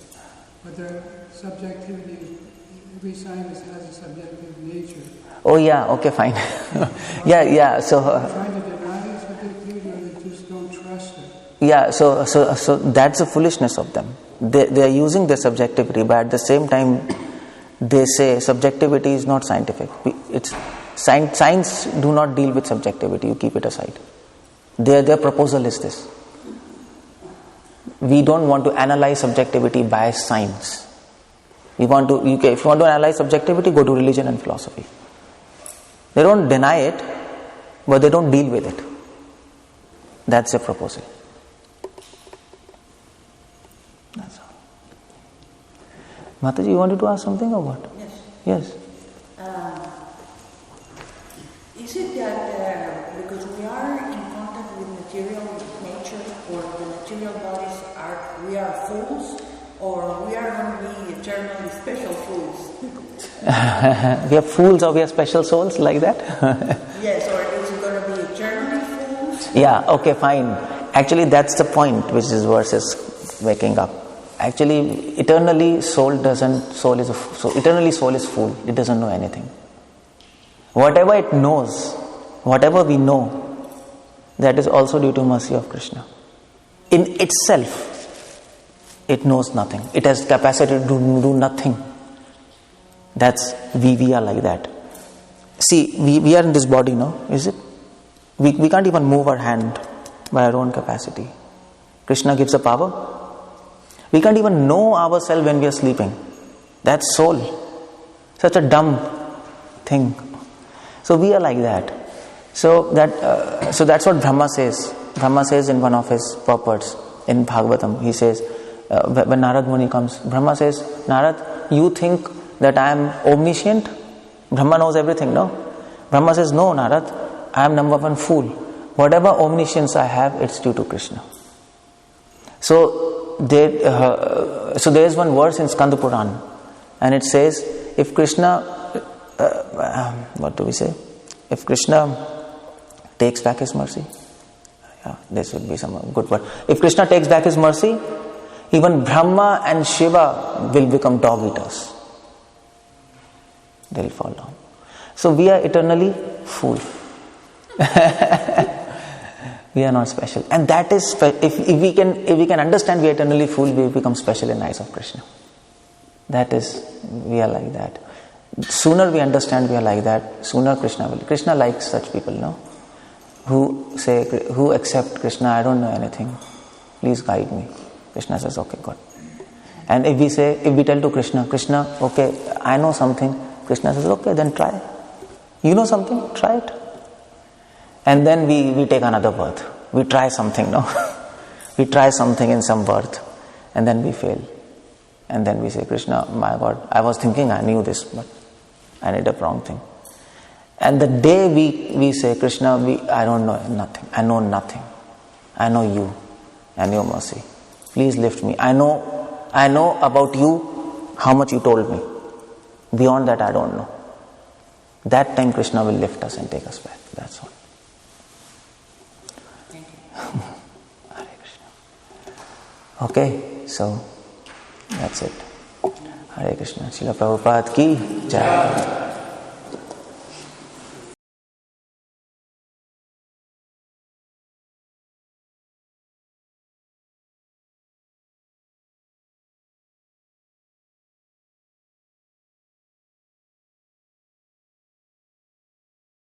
But their subjectivity, every scientist has a subjective nature. Oh yeah, okay, fine. yeah. So Trying to deny subjectivity, or they just don't trust it. yeah, so that's the foolishness of them. They are using their subjectivity, but at the same time, they say subjectivity is not scientific. It's science do not deal with subjectivity. You keep it aside. Their proposal is this: we don't want to analyze subjectivity by science. If you want to analyze subjectivity, go to religion and philosophy. They don't deny it, but they don't deal with it. That's their proposal. That's all. Mataji, you wanted to ask something or what? Yes. Yes. Is it that because we are in contact with material nature, or the material bodies we are fools, or we are going to be eternally special fools? We are fools or we are special souls, like that? Yes, or is it going to be eternally fools? Yeah, okay, fine. Actually, that's the point which this verse is waking up. Actually, eternally soul is fool. It doesn't know anything. Whatever it knows, whatever we know, that is also due to mercy of Krishna. In itself, it knows nothing. It has capacity to do nothing. We are like that. See, we are in this body, no? Is it? We can't even move our hand by our own capacity. Krishna gives the power. We can't even know ourselves when we are sleeping. That's soul. Such a dumb thing. So we are like that. So that's what Brahma says. Brahma says in one of his purports in Bhagavatam. He says, when Narad Muni comes, Brahma says, Narad, you think that I am omniscient? Brahma knows everything, no? Brahma says, no, Narad, I am number one fool. Whatever omniscience I have, it's due to Krishna. So there is one verse in Skanda Puran, and it says, if Krishna, what do we say? If Krishna takes back his mercy, this would be some good word. If Krishna takes back his mercy, even Brahma and Shiva will become dog eaters. They'll fall down. So we are eternally fool. We are not special, and that is if we can understand we are eternally fool, we become special in the eyes of Krishna. That is, we are like that. Sooner we understand we are like that, sooner Krishna will. Krishna likes such people, no? Who accept Krishna, I don't know anything, please guide me. Krishna says, okay, God. And if we tell to Krishna, okay, I know something, Krishna says, okay, then try. You know something, try it. And then we take another birth. We try something, no? We try something in some birth, and then we fail. And then we say, Krishna, my God, I was thinking I knew this, but I did a wrong thing. And the day we say, Krishna, I don't know nothing. I know nothing. I know you and your mercy. Please lift me. I know about you how much you told me. Beyond that, I don't know. That time Krishna will lift us and take us back. That's all. Hare Krishna. Okay, so that's it. Hare Krishna. Srila Prabhupada ki jai.